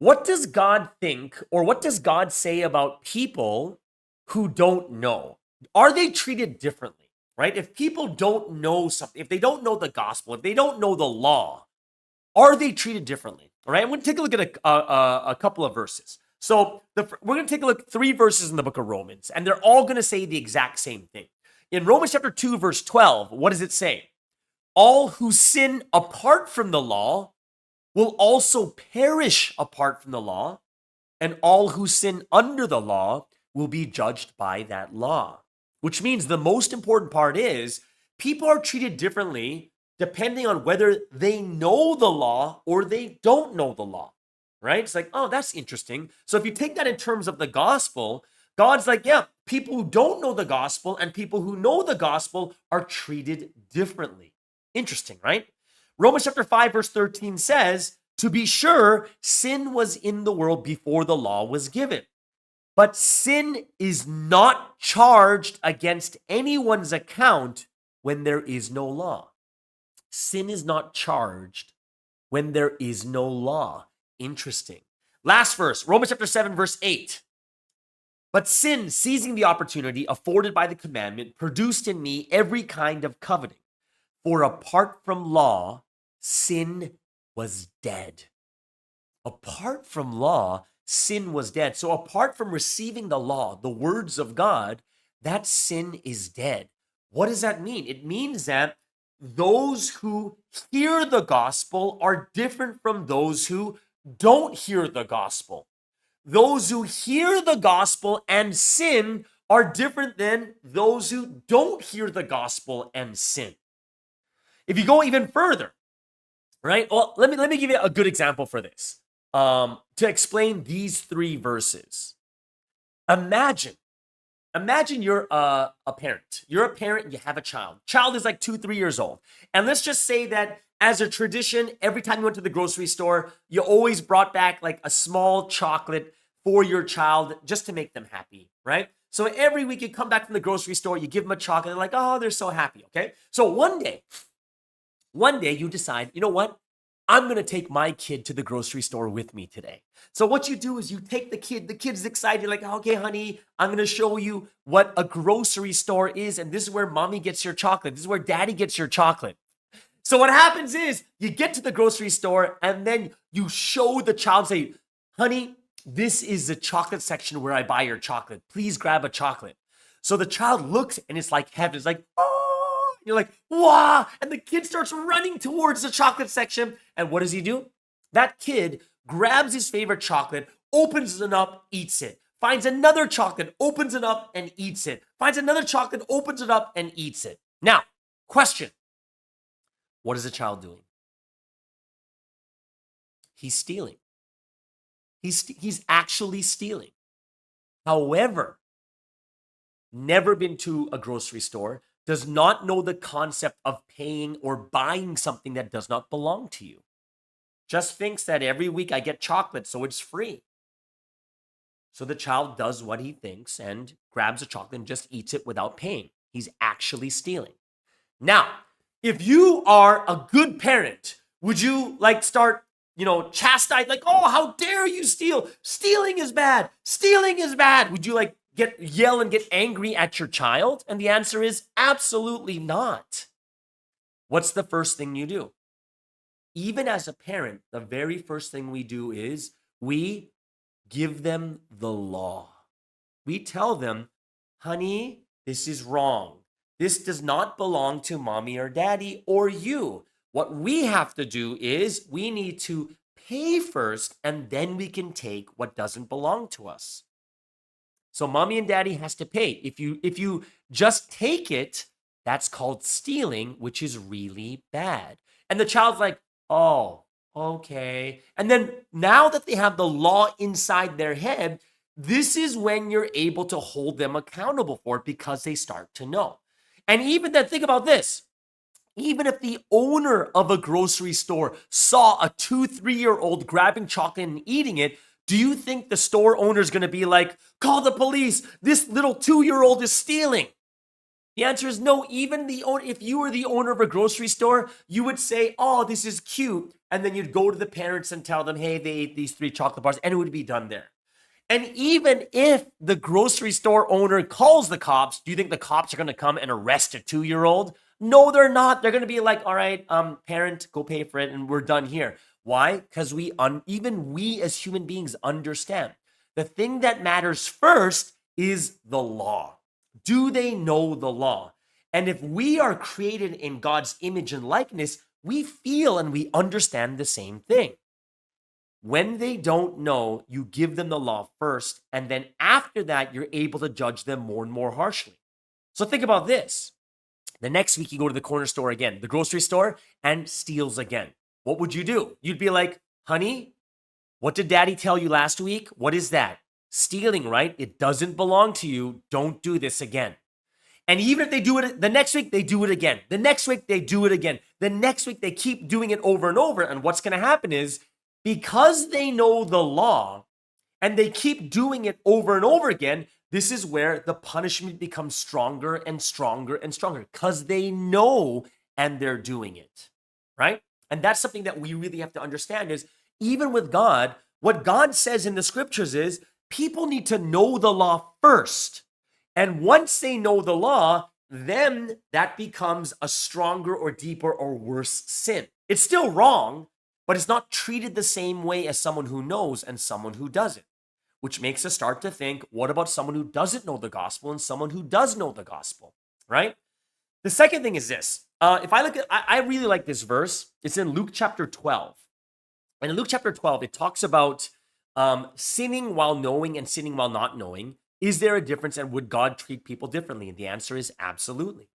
What does God think, or what does God say about people who don't know? Are they treated differently, right? If people don't know something, if they don't know the gospel, if they don't know the law, are they treated differently? All right, I'm going to take a look at a couple of verses. So we're going to take a look at 3 verses in the book of Romans, and they're all going to say the exact same thing. In Romans chapter 2, verse 12, what does it say? All who sin apart from the law will also perish apart from the law, and all who sin under the law will be judged by that law. Which means the most important part is people are treated differently depending on whether they know the law or they don't know the law, right? It's like, oh, that's interesting. So if you take that in terms of the gospel, God's like, yeah, people who don't know the gospel and people who know the gospel are treated differently. Interesting, right? Romans chapter 5, verse 13 says, to be sure, sin was in the world before the law was given. But sin is not charged against anyone's account when there is no law. Sin is not charged when there is no law. Interesting. Last verse, Romans chapter 7, verse 8. But sin, seizing the opportunity afforded by the commandment, produced in me every kind of coveting. For apart from law, sin was dead. Apart from law, sin was dead. So apart from receiving the law, the words of God, that sin is dead. What does that mean? It means that those who hear the gospel are different from those who don't hear the gospel. Those who hear the gospel and sin are different than those who don't hear the gospel and sin. If you go even further, right? Well, let me give you a good example for this to explain these 3 verses. Imagine you're a parent. You're a parent and you have a child. Child is like 2-3 years old. And let's just say that as a tradition, every time you went to the grocery store, you always brought back like a small chocolate for your child just to make them happy, right? So every week you come back from the grocery store, you give them a chocolate, they're like, oh, they're so happy, okay? So one day you decide, you know what? I'm going to take my kid to the grocery store with me today. So what you do is you take the kid's excited, like, okay, honey, I'm going to show you what a grocery store is. And this is where mommy gets your chocolate. This is where daddy gets your chocolate. So what happens is you get to the grocery store and then you show the child, say, honey, this is the chocolate section where I buy your chocolate. Please grab a chocolate. So the child looks and it's like heaven. It's like, oh, you're like, wow. And the kid starts running towards the chocolate section. And what does he do? That kid grabs his favorite chocolate, opens it up, eats it. Finds another chocolate, opens it up and eats it. Finds another chocolate, opens it up and eats it. Now, question. What is the child doing? He's stealing. He's actually stealing. However, never been to a grocery store, does not know the concept of paying or buying something that does not belong to you. Just thinks that every week I get chocolate, so it's free. So the child does what he thinks and grabs a chocolate and just eats it without paying. He's actually stealing. Now, if you are a good parent, would you like start, chastise, like, oh, how dare you steal? Stealing is bad. Stealing is bad. Would you like yell and get angry at your child? And the answer is absolutely not. What's the first thing you do? Even as a parent, the very first thing we do is we give them the law. We tell them, honey, this is wrong. This does not belong to mommy or daddy or you. What we have to do is we need to pay first, and then we can take what doesn't belong to us. So mommy and daddy has to pay. If you just take it, that's called stealing, which is really bad. And the child's like, oh, okay. And then now that they have the law inside their head, this is when you're able to hold them accountable for it because they start to know. And even then, think about this. Even if the owner of a grocery store saw a 2-3-year-old grabbing chocolate and eating it, do you think the store owner is going to be like, call the police, this little 2-year-old is stealing? The answer is no. Even the owner, if you were the owner of a grocery store, you would say, "Oh, this is cute," and then you'd go to the parents and tell them, "Hey, they ate these 3 chocolate bars," and it would be done there. And even if the grocery store owner calls the cops, do you think the cops are going to come and arrest a 2-year-old? No, they're not. They're going to be like, "All right, parent, go pay for it, and we're done here." Why? Because even we as human beings understand the thing that matters first is the law. Do they know the law? And if we are created in God's image and likeness, we feel and we understand the same thing. When they don't know, you give them the law first, and then after that, you're able to judge them more and more harshly. So think about this. The next week, you go to the corner store again, the grocery store, and steals again. What would you do? You'd be like, "Honey, what did daddy tell you last week? What is that? Stealing, right? It doesn't belong to you. Don't do this again." And even if they do it the next week, they do it again. The next week, they do it again. The next week, they keep doing it over and over. And what's going to happen is, because they know the law and they keep doing it over and over again, this is where the punishment becomes stronger and stronger and stronger because they know and they're doing it, right? And that's something that we really have to understand is even with God, what God says in the scriptures is people need to know the law first. And once they know the law, then that becomes a stronger or deeper or worse sin. It's still wrong, but it's not treated the same way as someone who knows and someone who doesn't, which makes us start to think, what about someone who doesn't know the gospel and someone who does know the gospel, right? The second thing is this. If I look at, I really like this verse. It's in Luke chapter 12. And in Luke chapter 12, it talks about sinning while knowing and sinning while not knowing. Is there a difference, and would God treat people differently? And the answer is absolutely.